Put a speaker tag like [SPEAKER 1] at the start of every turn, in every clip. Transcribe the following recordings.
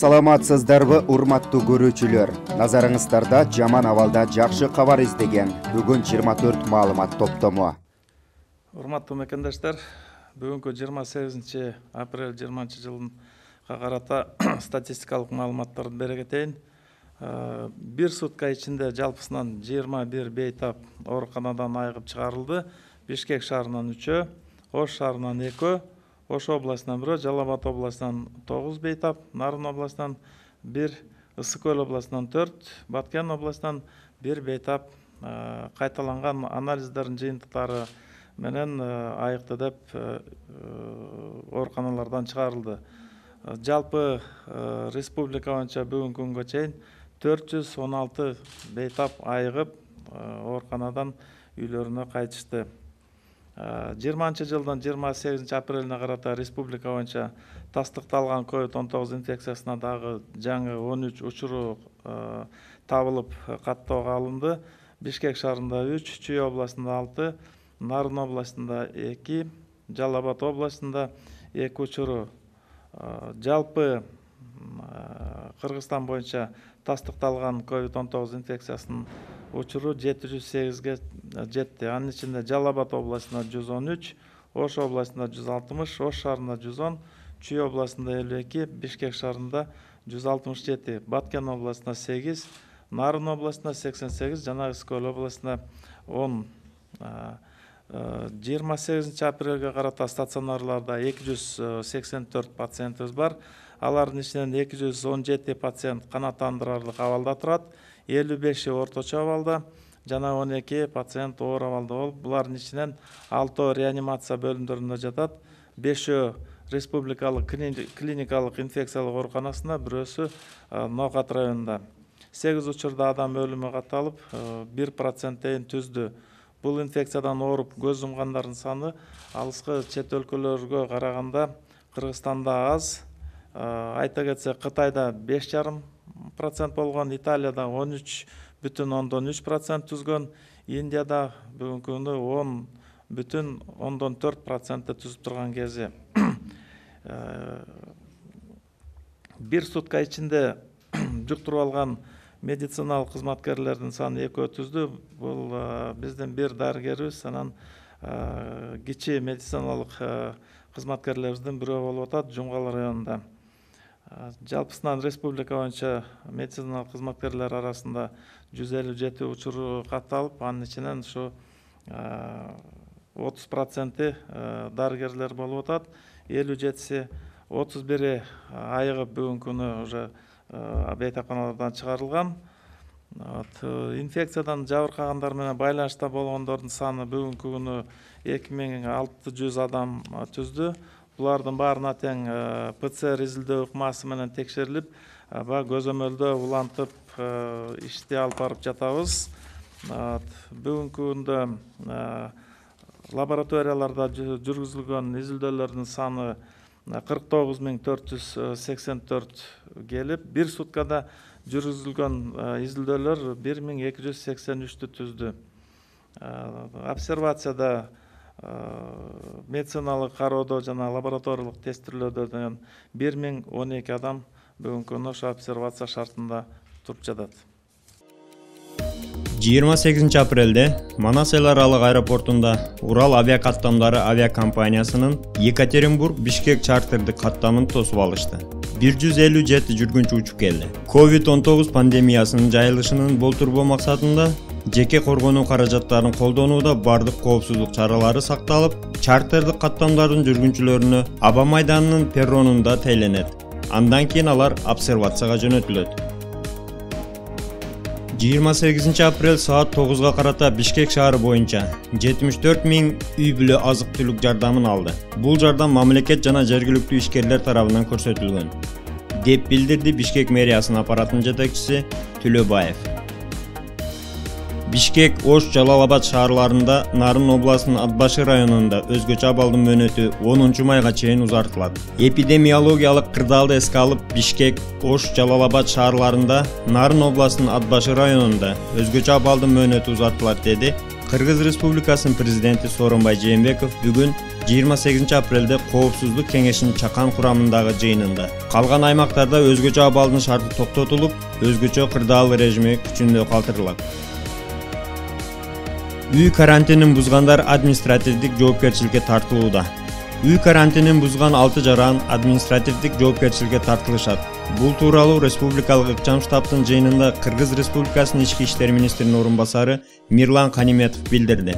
[SPEAKER 1] Саламатсыздарбы, урматтуу көрүүчүлөр. Назарыңыздарда жаман абалда жакшы кабар издеген бүгүн 24 маалымат топтому.
[SPEAKER 2] Урматтуу мекендаштар, бүгүнкү 28 апрель 20 жылдын карата статистикалык маалыматтарды бере кетейин. Бир сутка ичинде жалпысынан 21 бейтап ооруканадан айыгып чыгарылды. Бишкек шаарынан 3, Ош шаарынан 2, Ош областынан 1, Жалал Абад областынан 9 бейтап, Нарын областынан 1, Ысык Көл областынан 4, Баткен областынан 1 бейтап кайталанган анализдердин жыйынтыктары менен айыкты деп ооруканалардан чыгарылды. Жалпы республика боюнча бүгүнкү күнгө чейин 416 бейтап айыгып ооруканадан үйлөрүнө кайтышты. 20 жылдын 28 апрелине карата республика боюнча тастыкталган COVID-19 инфекциясына дагы жаңы 13 учуру табылып каттоого алынды. Бишкек шаарында 3, Чүй областында 6, Нарын областында 2, Жалал Абад областында 2 учуру. Жалпы Кыргызстан боюнча тастыкталган COVID-19 инфекциясынын учуру 708ге жетти. Анын ичинде Жалал Абад областында 113, Ош областында 160, Ош шаарында 110, Чүй областында 52, Бишкек шаарында 167, Баткен областында 8, Нарын областында 88 жана Ысык Көл областында 10. 28 апрелге карата стационарларда 284 пациентибиз бар. Алардын ичинен 217 пациент канааттандырарлык абалда турат, 55 орточо абалда жана 12 пациент оор абалда болуп, булардын ичинен 6 реанимация бөлүмдөрүндө жатат, 5 республикалык клиникалык инфекциялык ооруканасында, бирөөсү Ноокат районунда. 8 учурда адам өлүмү катталып, 1% түздү. Бул инфекциядан ооруп көз жумгандардын саны алыскы чет өлкөлөргө караганда Кыргызстанда аз. Айта кетсек, Кытайда 5,5% болгон, Италияда 13,3% түзгөн, Индияда бүгүнкү күндө 10,4% түзүп турган кези. Бир сутка ичинде жуктуруп алган медициналык кызматкерлердин саны 2 түздү. Бул биздин бир дарыгерибиз, анан кичи медициналык кызматкерлерибиздин бирөө болуп атат Жумгал районунда. Жалпысынан республика боюнча медициналык кызматкерлер арасында 157 учуру катталып, анын ичинен ушу 30% дарыгерлер болуп атат, 57-си 31 айыгып бүгүнкү күнү уже бейтапканалардан чыгарылган. Инфекциядан жабыркагандар менен байланышта болгондордун саны бүгүнкү күнү 2600 адам түздү. Булардын баарына тең ПЦР изилдөө ыкмасы менен текшерилип, көзөмөлдө улантып ишти алып барып жатабыз. Бүгүнкү күндө лабораторияларда жүргүзүлгөн изилдөөлөрдүн саны 49484 келип, бир суткада жүргүзүлгөн изилдөөлөр 1283 түздү. Обсервацияда медициналык кароодо жана лабораториялык тестирлөөдөн 1012 адам бүгүнкү күнү ошо обсервация шартында туруп жатат.
[SPEAKER 3] 28 апрелде Манас эл аралык аэропортунда Урал авиакаттамдары авиакомпаниясынын Екатеринбург-Бишкек чартердик каттамын тосуп алышты. 157 жүргүнчү учуп келди. COVID-19 пандемиясынын жайылышынын болтурбоо максатында жеке коргонуу каражаттарын колдонууда бардык коопсуздук чаралары сакталып, чартердик каттамдардын жүргүнчүлөрүнө Аба майданынын перронунда тейленет. Андан кийин алар обсервацияга жөнөтүлөт. 28 апрель саат 9-га карата Бишкек шаары боюнча 74 000 үй бүлө азык-түлүк жардамын алды. Бул жардам мамлекет жана жергиликтүү ишкерлер тарабынан көрсөтүлгөн, деп билдирди Бишкек мэриясынын аппаратынын жетекчиси Төлөбаев. Бишкек, Ош, Жалал Абад шаарларында, Нарын областынын Атбашы районунда өзгөчө абалдын мөөнөтү 10 майга чейин узартылат. Эпидемиологиялык кырдаалды эске алып, Бишкек, Ош, Жалал Абад шаарларында, Нарын областынын Атбашы районунда өзгөчө абалдын мөөнөтү узартылат, деди Кыргыз Республикасынын президенти Сооронбай Жээнбеков бүгүн 28 апрелде Коопсуздук Кеңешинин чакан курамындагы жыйынында. Калган аймактарда өзгөчө абалдын шарты токтотулуп, өзгөчө кырдаал режими күчүндө калтырылат. Үй карантинин бузгандар административдик жоопкерчиликке тартылууда. Үй карантинин бузган 6 жаран административдик жоопкерчиликке тартылышат. Бул тууралуу Республикалык ыкчам штабтын жыйынында Кыргыз Республикасынын ички иштер министринин орун басары Мирлан Каниметов билдирди.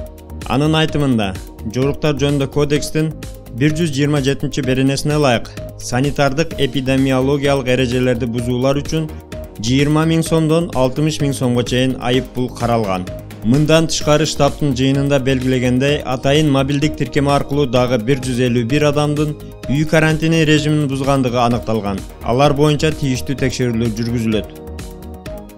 [SPEAKER 3] Анын айтымында, жоруктар жөнүндө кодекстин 127-беренесине ылайык санитардык эпидемиологиялык эрежелерди бузуулар үчүн 20 000 сомдон 60 000 сомго чейин айып пул каралган. Мындан тышкары штабтын жыйынында белгилегендей, атайын мобилдик тиркеме аркылуу дагы 151 адамдын үй карантини режимин бузгандыгы аныкталган. Алар боюнча тийиштүү текшерүүлөр жүргүзүлөт.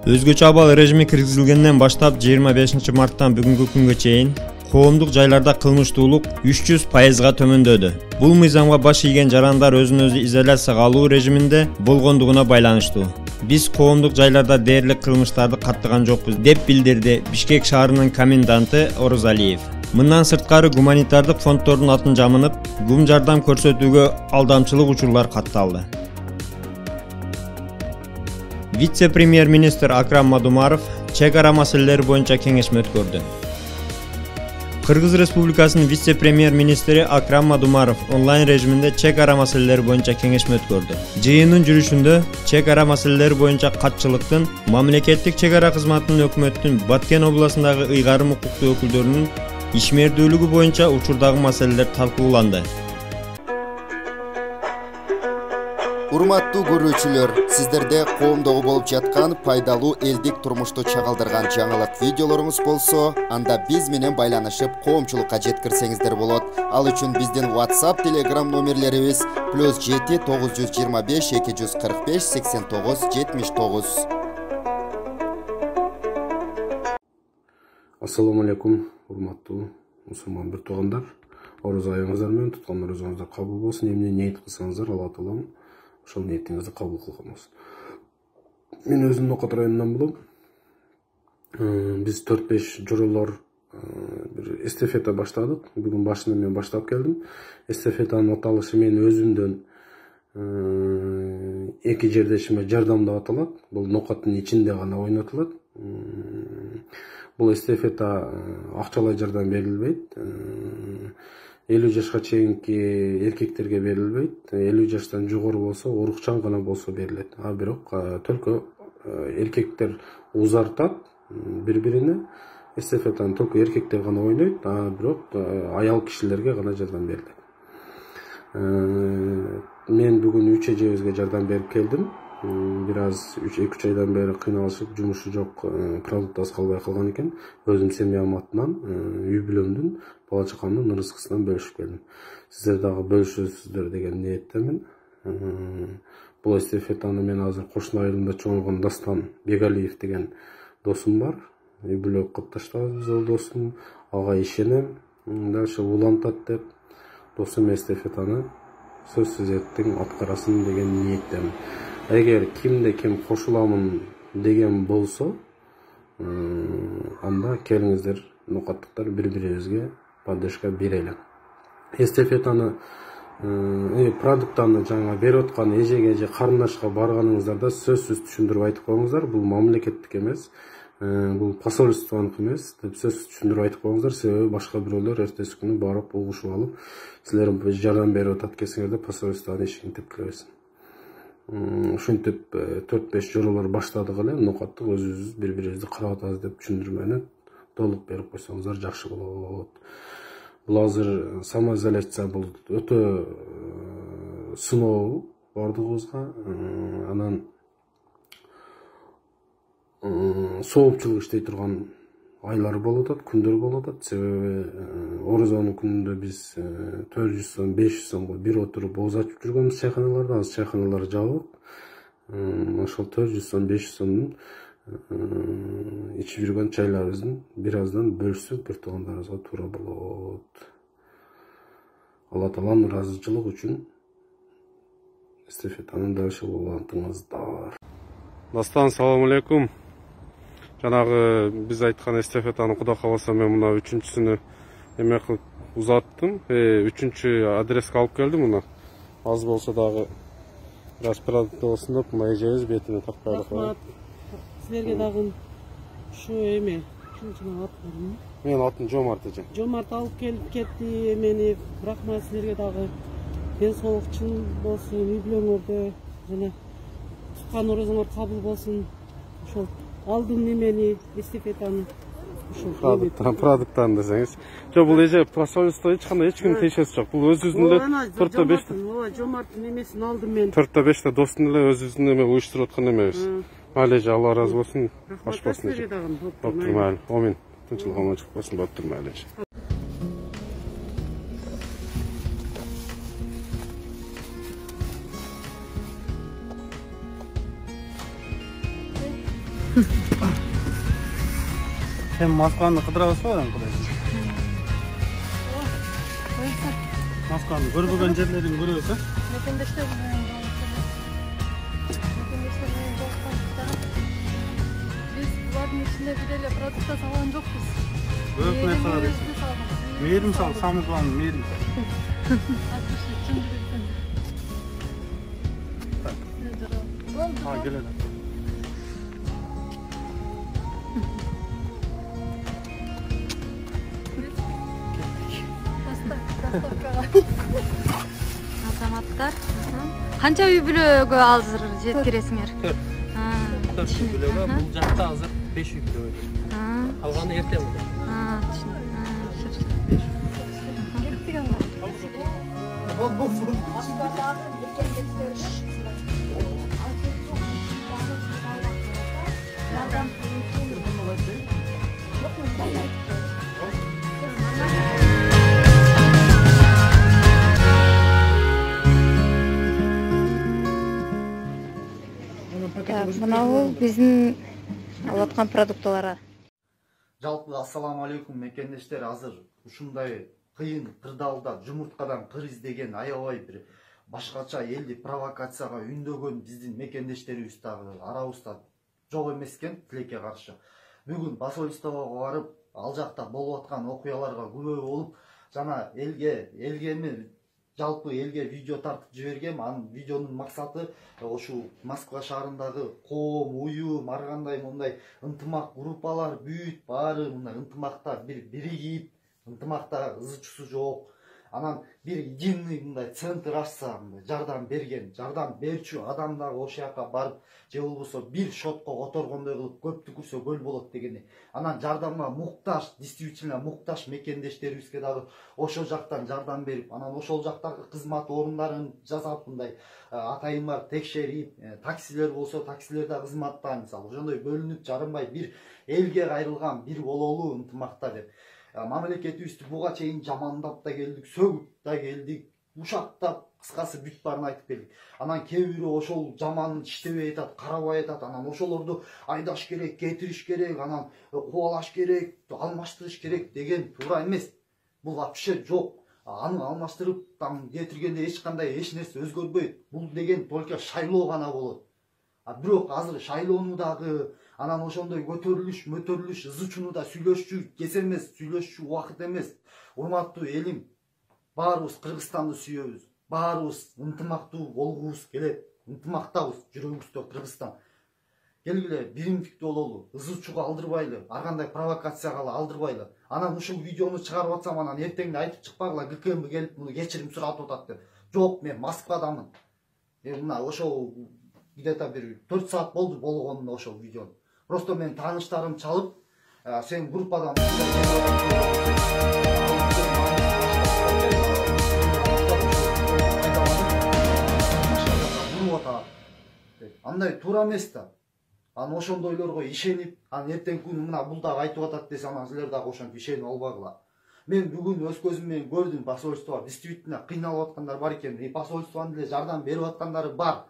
[SPEAKER 3] Өзгөчө абал режими киргизилгенден баштап 25 марттан бүгүнкү күнгө чейин коомдук жайларда кылмыштуулук 300%га төмөндөдү. Бул мыйзамга баш ийген жарандар өзүн өзү изоляцияга алуу режиминде болгондугуна байланыштуу. Биз коомдук жайларда дээрлик кылмыштарды каттыган жокпуз, деп билдирди Бишкек шаарынын коменданты Орозалиев. Мындан сырткары гуманитардык фонддордун атын жамынып, гум жардам көрсөтүүгө алдамчылык учурлар катталды. Вице-премьер-министр Акрам Мадумаров чек ара маселелери боюнча кеңешме өткөрдү. Кыргыз Республикасынын вице-премьер-министри Акрам Мадумаров онлайн режиминде чек ара маселелери боюнча кеңешме өткөрдү. Жыйындын жүрүшүндө чек ара маселелери боюнча катчылыктын, мамлекеттик чек ара кызматынын өкмөттүн Баткен областындагы ыйгарым укуктуу өкүлдөрүнүн ишмердүүлүгү боюнча учурдагы маселелер талкууланды.
[SPEAKER 1] Урматтуу көрүүчүлөр, сиздерде коомдогу болуп жаткан пайдалуу элдик турмушту чагылдырган жаңылык видеолоруңуз болсо, анда биз менен байланышып коомчулукка жеткирсеңиздер болот. Ал үчүн биздин WhatsApp, Telegram номерлерибиз +7 925 245 89 79.
[SPEAKER 4] Ассаламу алейкум, урматтуу мусулман бир туугандар. Оруз айыңыздар менен туткан орузуңуздар кабыл болсун. Эмне ниет кылсаңыздар, Алла Таалам ошол ниетиңизди кабыл кылган болсун. Мен өзүм Нокот районунан болом. Биз 4-5 жоролор бир эстафета баштадык. Бүгүн башынан мен баштап келдим. Эстафетанын аталышы мен өзүмдөн эки жердешиме жардамдап аталат. Бул Нокоттун ичинде гана ойнотулат. Бул эстафета акчалай жардам берилбейт. 50 жашка чейинки эркектерге берилбейт. 50 жаштан жогору болсо, урукчан гана болсо берилет. А бирок только эркектер узартат бири-бирине. Эстафетаны только эркектер гана ойнойт, а бирок аял кишилерге гана жардам берилет. Мен бүгүн 3 эжебизге жардам берип келдим. Бир аз 2-3 айдан бери кыйналышып, жумушу жок, продукт аз калбай калган экен. Өзүм семьям атынан, үй бүлөмдүн, бала чакамдын рызкысынан бөлүшүп келдим. Сиздер дагы бөлүшөсүздөр деген ниеттемин. Бул эстафетаны мен азыр Кошун айылында чоңойгон Дастан Бегалиев деген досум бар. Үй бүлө катташтарыбыз ол досум. Ага ишенем. Дальше улантат деп досум эстафетаны сөзсүз эртең аткарасын деген ниеттемин. Эгер кимде ким кошуламын деген болсо, анда келиңиздер, нокаттыктар, бири-бирибизге поддержка берели. Эстафетаны, продуктаны жаңа берип аткан эжеге же карындашка барганыңыздарда сөзсүз түшүндүрүп айтып коюңуздар. Бул мамлекеттик эмес, бул посольствонук эмес деп сөзсүз түшүндүрүп айтып коюңуздар. Себеби башка бирөөлөр эртеси күнү барып угушуп алып, силер жардам берип атат экенсиңер деп посольствонун эшигин тепкилебесин. Ушинтип 4-5 жоролор баштадык эле, Нокоттук өзүбүз бири-бирибизди карап атабыз деп түшүндүрмөнү толук берип койсоңуздар жакшы болот. Бул азыр самоизоляция бул өтө сыноо бардыгыбызга. Анан соопчулук иштей турган айлар болуп атат, күндөр болуп атат. Себеби орозонун күнүндө биз 400 сом, 500 сомго бир отуруп ооз ачып жүргөнбүз чайханаларда. Азыр чайханалар жабык. Ошол 400 сом, 500 сомдун ичип жүргөн чайларыбыздын бир аздан бөлүшсөк бир туугандарыбызга туура болот. Алла Тааланын ыраазычылыгы үчүн эстафетаны дальше улантыңыздар.
[SPEAKER 5] Дастан, салам алейкум. Жанагы биз айткан эстафетаны Кудай кааласа мен мына 3-сүнү эме кылып узаттым. 3-чү адреске алып келдим мына. Az болсо дагы biraz продукт болсун деп мына эжебиз бетине такпай коюп.
[SPEAKER 6] Силерге дагы ушу эме, кимчине ат бармы?
[SPEAKER 5] Менин атым Жомарт эже.
[SPEAKER 6] Жомарт алып келип кетти эмени. Рахмат силерге дагы. Ден соолукчун болсун, үй бүлөңөрдө жана туткан орозуңар кабыл болсун. Ошол алдым немени, эстафетаны.
[SPEAKER 5] Продукттан десеңиз. Жок, бул эже посольство эч кандай эч кимдин тиешеси жок. Бул өзүбүздүн эле 4-5
[SPEAKER 6] ооба, Жомарттын эмесин алдым мен.
[SPEAKER 5] 4-5 достун эле өзүбүздүн эме уюштуруп аткан эмебиз. Майли эже, Алла ыраазы болсун. Аш болсун эже. Доктор майли. Амин. Тынчылык аманчылык болсун, доктор майли эже.
[SPEAKER 7] Sen Moskvani qidirabsizmi odam qilasiz? Moskvani ko'rmagan yerlarini ko'ryapsiz?
[SPEAKER 8] Biz bularning içinde bir produkta sağlayan yokuz.
[SPEAKER 7] Ko'p narsa qilasiz. Merim sal, samizlan, merim. Ha, geladi.
[SPEAKER 8] Азаматтар. Qancha uy бүлөгө азыр жеткиресиңер?
[SPEAKER 9] 4 uy бүлөгө, бул жакта азыр 5 uy бүлөгө. Калганы эртең болот.
[SPEAKER 8] Мынау биздин алып аткан продукталар.
[SPEAKER 1] Жалпы ассаламу алейкум мекендештер, азыр ушундай кыйын кырдаалда жумурткадан кыр издеген аябай бир башкача элди провокацияга үндөгөн биздин мекендештерибиз дагы арабызда жок эмес экен тилекке каршы. Бүгүн посольствого барып, ал жакта болуп аткан окуяларга күбө болуп, жана элге жалпы элге видео тартып жибергем. Анын видеонун максаты ошол Москва шаарындагы коом, уюм, ар кандай мындай ынтымак группалар бүт баары мындай ынтымакта биригип, ынтымакта ызы-чусу жок. Анан бир единый мындай центр ачса, жардам берген, жардам берчү адам дагы ошол жака барып, же болбосо бир шотко которгондой кылып көп түкүрсө көл болот дегени. Анан жардамга муктаж, действительно муктаж мекендештерибизге дагы ошол жактан жардам берип, анан ошол жактагы кызмат орундарын жасап, мындай атайын бар текшерип, таксилер болсо таксилерде кызматтан мисалы ошондой бөлүнүп жарынбай бир элге кайрылган бир бололуу ынтымакта деп. Мамлекетибизди буга чейин жамандап да келдик, сөгүп да келдик, ушаттап, кыскасы бүт баарын айтып келдик. Анан кээ бирөө ошол жаман иштебей атат, карабай атат, анан ошолорду айдаш керек, кетириш керек, анан кубалаш керек, алмаштырыш керек деген туура эмес. Бул вообще жок. Аны алмаштырып, кетиргенде эч кандай эч нерсе өзгөрбөйт. Бул деген только шайлоо гана болот. Бирок азыр шайлоону дагы, анан ошондой көтөрүлүш, ызы-чууну да сүйлөшчү кез эмес, сүйлөшчү убакыт эмес. Урматтуу элим, баарыбыз Кыргызстанды сүйөбүз. Баарыбыз ынтымактуу болгубуз келет. Ынтымактабыз, жүрөгүбүздө Кыргызстан. Келгиле биримдиктүү бололу, ызы-чууга алдырбайлы, ар кандай провокацияга алдырбайлы. Анан ушул видеону чыгарып атсам, анан эртең айтып чыкпагыла ГКМ келип муну кечирим сурап атат деп. Жок, мен Москвадамын. Мына ошол где-то bir 4 saat болду болгонун ошол видеону. Просто мен тааныштарым чалып, сен группадан андай туура эмес да. Анан ошондойлорго ишенип, анан эртең күнү мына бул дагы айтып атат десе, анан силер дагы ошентип ишенип албагыла. Мен бүгүн өз көзүм менен көрдүм, посольство действительно кыйналып аткандар бар экен, и посольствонун деле жардам берип аткандары бар.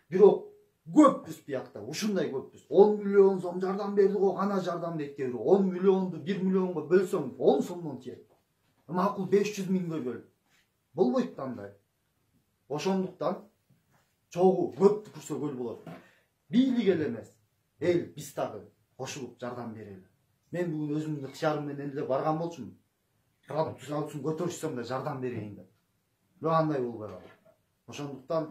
[SPEAKER 1] Бирок көппүз биякта, ушундай көппүз. 10 миллион сом жардам берди го, кана жардам дейт кээ бирөө. 10 миллионду 1 миллионго бөлсөң 10 сомдон тиет. Макул 500 миңге бөл. Болбойт да андай. Ошондуктан чогуу көп түкүрсө көл болот. Бийлик эле эмес, эл биз дагы кошулуп жардам берели. Мен бүгүн өзүмдүн ыктыярым менен эле барган болчумун.
[SPEAKER 10] продукт сатусын көтөрүшсөм да жардам берейин деп. Бирок андай болбой калды. Ошондуктан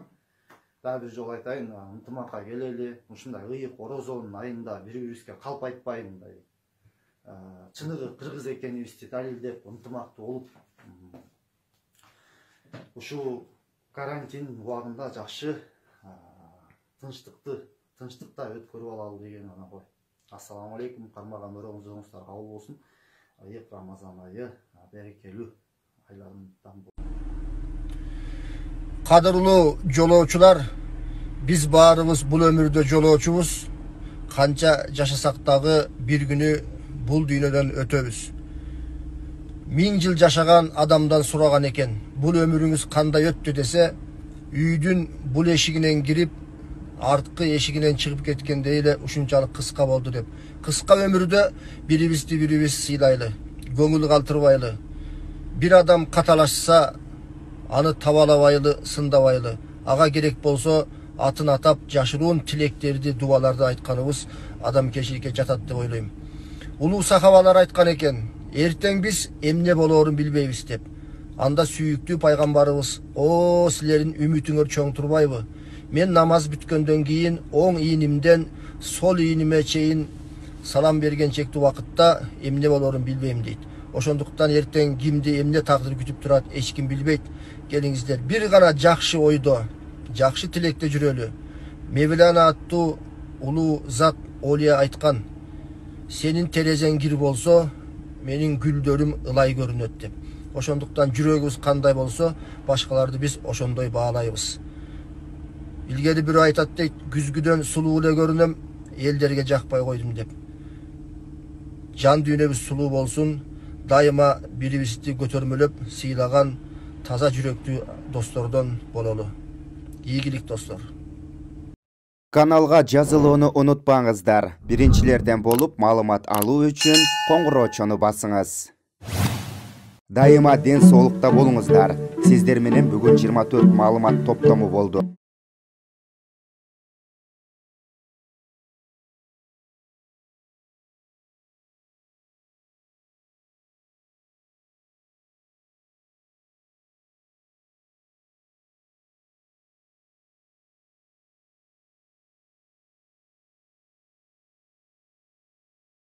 [SPEAKER 10] дагы бир жолу айтайын, ынтымакка келели, ушундай ыйык орозонун айында бири-бирибизге калп айтпай мындай чыныгы кыргыз экенибизди далилдеп, ынтымактуу болуп, ушул карантин убагында жакшы тынчтыкта өткөрүп алалы деген гана кой. Ассаламу алейкум, кармаган өрөңүздөр кабыл болсун. Айык Рамазан айы берекелүү айлардан болсун.
[SPEAKER 11] Кадырлуу жолоочулар, биз баарыбыз бул өмүрдө жолоочубуз. Канча жашасак дагы бир күнү бул дүйнөдөн өтөбүз. 1000 жыл жашаган адамдан сураган экен, бул өмүрүңүз кандай өттү десе, үйдүн бул эшигинен кирип, арткы эшигинен чыгып кеткенде эле ушунчалык кыска болду деп. Кыска өмүрдө бирибизди бирибиз сыйлайлы, көңүл калтырбайлы. Бир адам каталашса, аны табалабайлы, сындабайлы. Ага керек болсо атын атап, жашыруун тилектерди, дуаларды айтканыбыз адамкерчиликке жатат деп ойлойм. Улуу сахабалар айткан экен, эртең биз эмне болоорун билбейбиз деп. Анда сүйүктүү пайгамбарыбыз: "О, силердин үмүтүңөр чоң турбайбы? Мен намаз бүткөндөн кийин оң ийнимден сол ийниме чейин салам берген чектүү убакытта эмне болоорун билбейм" дейт. Ошондуктан эртең кимди эмне тагдыр күтүп турат, эч ким билбейт. Келиңиздер, бир гана жакшы ойдо, жакшы тилекте жүрөлү. Мевлана аттуу улуу зат Олия айткан: "Сенин терезең кир болсо, менин гүлдөрүм ылай көрүнөт" деп. Ошондуктан жүрөгүбүз кандай болсо, башкаларды биз ошондой баалайбыз. Илгери бирөө айтат дейт, күзгүдөн сулуу эле көрүнөм, элдерге жакпай койдум деп. Жан дүйнөбүз сулуу болсун, дайыма бирибизди көтөрмөлөп сыйлаган таза жүрөктүү достордон бололу. Ийгилик достор.
[SPEAKER 1] Каналга жазылууну унутпаңыздар. Биринчилерден болуп маалымат алуу үчүн коңгуроочону басыңыз. Дайыма ден соолукта болуңуздар. Сиздер менен бүгүн 24 маалымат топтому болду.